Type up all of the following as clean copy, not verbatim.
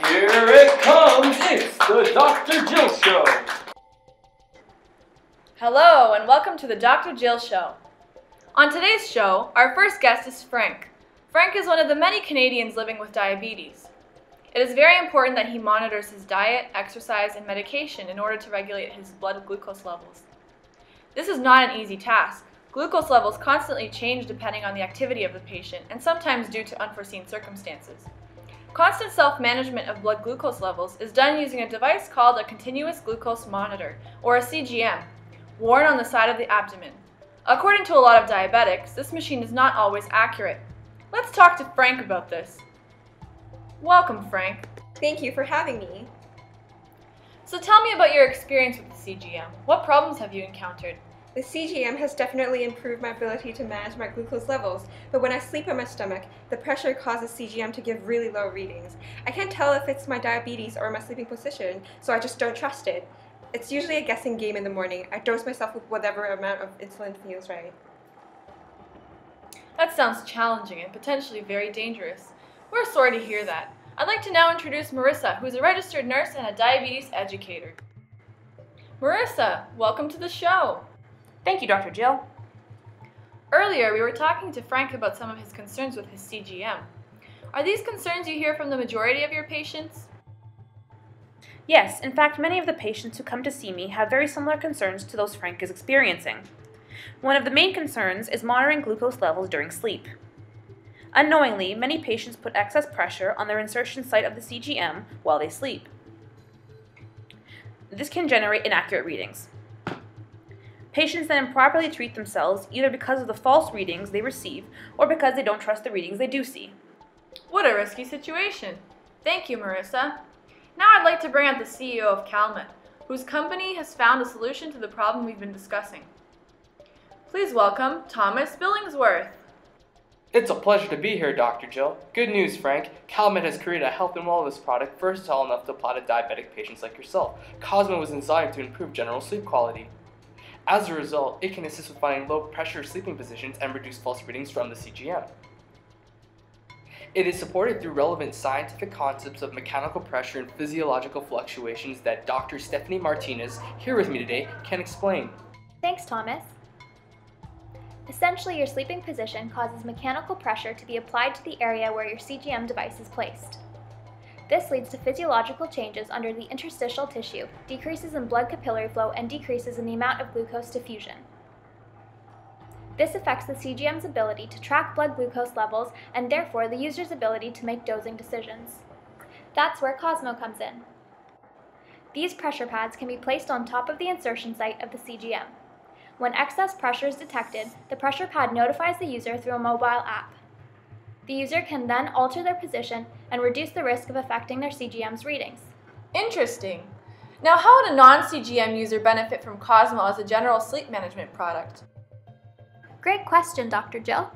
Here it comes! It's the Dr. Jill Show! Hello, and welcome to the Dr. Jill Show. On today's show, our first guest is Frank. Frank is one of the many Canadians living with diabetes. It is very important that he monitors his diet, exercise, and medication in order to regulate his blood glucose levels. This is not an easy task. Glucose levels constantly change depending on the activity of the patient, and sometimes due to unforeseen circumstances. Constant self-management of blood glucose levels is done using a device called a continuous glucose monitor, or a CGM, worn on the side of the abdomen. According to a lot of diabetics, this machine is not always accurate. Let's talk to Frank about this. Welcome, Frank. Thank you for having me. So tell me about your experience with the CGM. What problems have you encountered? The CGM has definitely improved my ability to manage my glucose levels, but when I sleep on my stomach, the pressure causes CGM to give really low readings. I can't tell if it's my diabetes or my sleeping position, so I just don't trust it. It's usually a guessing game in the morning. I dose myself with whatever amount of insulin feels right. That sounds challenging and potentially very dangerous. We're sorry to hear that. I'd like to now introduce Marissa, who is a registered nurse and a diabetes educator. Marissa, welcome to the show. Thank you, Dr. Jill. Earlier, we were talking to Frank about some of his concerns with his CGM. Are these concerns you hear from the majority of your patients? Yes, in fact, many of the patients who come to see me have very similar concerns to those Frank is experiencing. One of the main concerns is monitoring glucose levels during sleep. Unknowingly, many patients put excess pressure on their insertion site of the CGM while they sleep. This can generate inaccurate readings. Patients then improperly treat themselves either because of the false readings they receive or because they don't trust the readings they do see. What a risky situation. Thank you, Marissa. Now I'd like to bring out the CEO of CalMet, whose company has found a solution to the problem we've been discussing. Please welcome Thomas Billingsworth. It's a pleasure to be here, Dr. Jill. Good news, Frank. CalMet has created a health and wellness product versatile enough to apply to diabetic patients like yourself. Cosmo was designed to improve general sleep quality. As a result, it can assist with finding low-pressure sleeping positions and reduce false readings from the CGM. It is supported through relevant scientific concepts of mechanical pressure and physiological fluctuations that Dr. Stephanie Martinez, here with me today, can explain. Thanks, Thomas. Essentially, your sleeping position causes mechanical pressure to be applied to the area where your CGM device is placed. This leads to physiological changes under the interstitial tissue, decreases in blood capillary flow, and decreases in the amount of glucose diffusion. This affects the CGM's ability to track blood glucose levels and therefore the user's ability to make dosing decisions. That's where Cosmo comes in. These pressure pads can be placed on top of the insertion site of the CGM. When excess pressure is detected, the pressure pad notifies the user through a mobile app. The user can then alter their position and reduce the risk of affecting their CGM's readings. Interesting. Now, how would a non-CGM user benefit from Cosmo as a general sleep management product? Great question, Dr. Jill.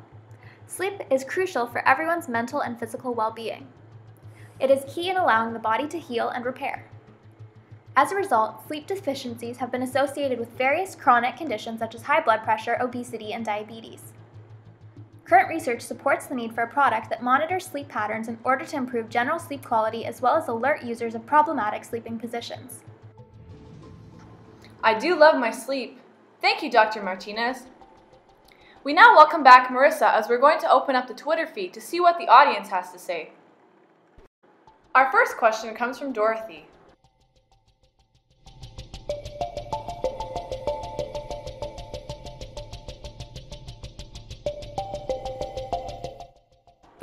Sleep is crucial for everyone's mental and physical well-being. It is key in allowing the body to heal and repair. As a result, sleep deficiencies have been associated with various chronic conditions such as high blood pressure, obesity, and diabetes. Current research supports the need for a product that monitors sleep patterns in order to improve general sleep quality as well as alert users of problematic sleeping positions. I do love my sleep. Thank you, Dr. Martinez. We now welcome back Marissa as we're going to open up the Twitter feed to see what the audience has to say. Our first question comes from Dorothy.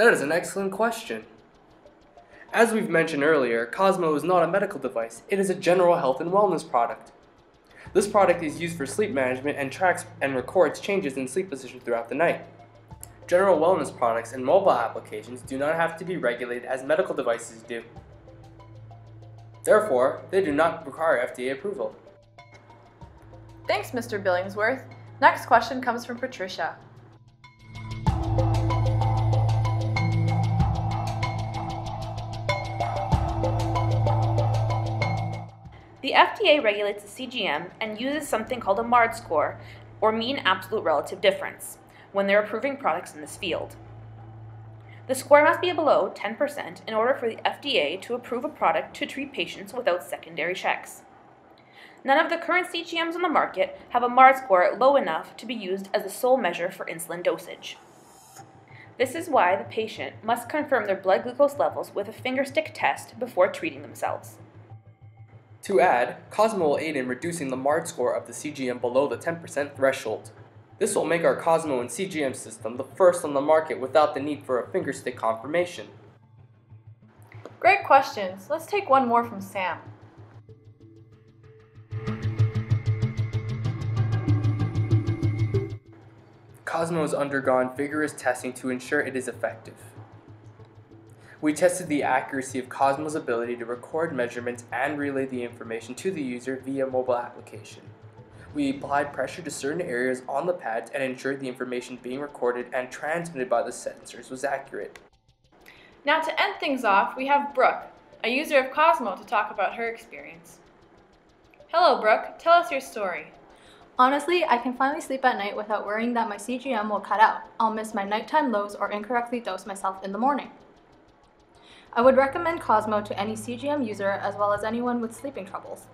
That is an excellent question. As we've mentioned earlier, Cosmo is not a medical device. It is a general health and wellness product. This product is used for sleep management and tracks and records changes in sleep position throughout the night. General wellness products and mobile applications do not have to be regulated as medical devices do. Therefore, they do not require FDA approval. Thanks, Mr. Billingsworth. Next question comes from Patricia. The FDA regulates the CGM and uses something called a MARD score, or mean absolute relative difference, when they're approving products in this field. The score must be below 10% in order for the FDA to approve a product to treat patients without secondary checks. None of the current CGMs on the market have a MARD score low enough to be used as the sole measure for insulin dosage. This is why the patient must confirm their blood glucose levels with a fingerstick test before treating themselves. To add, Cosmo will aid in reducing the MARD score of the CGM below the 10% threshold. This will make our Cosmo and CGM system the first on the market without the need for a fingerstick confirmation. Great questions. Let's take one more from Sam. Cosmo has undergone vigorous testing to ensure it is effective. We tested the accuracy of Cosmo's ability to record measurements and relay the information to the user via mobile application. We applied pressure to certain areas on the pads and ensured the information being recorded and transmitted by the sensors was accurate. Now to end things off, we have Brooke, a user of Cosmo, to talk about her experience. Hello Brooke, tell us your story. Honestly, I can finally sleep at night without worrying that my CGM will cut out. I'll miss my nighttime lows or incorrectly dose myself in the morning. I would recommend Cosmo to any CGM user as well as anyone with sleeping troubles.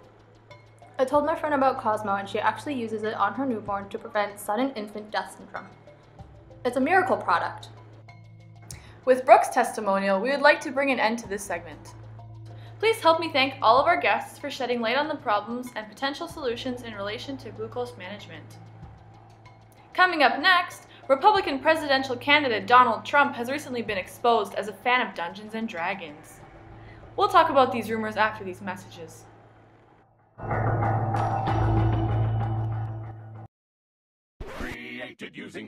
I told my friend about Cosmo and she actually uses it on her newborn to prevent sudden infant death syndrome. It's a miracle product. With Brooke's testimonial, we would like to bring an end to this segment. Please help me thank all of our guests for shedding light on the problems and potential solutions in relation to glucose management. Coming up next, Republican presidential candidate Donald Trump has recently been exposed as a fan of Dungeons & Dragons. We'll talk about these rumors after these messages. Created using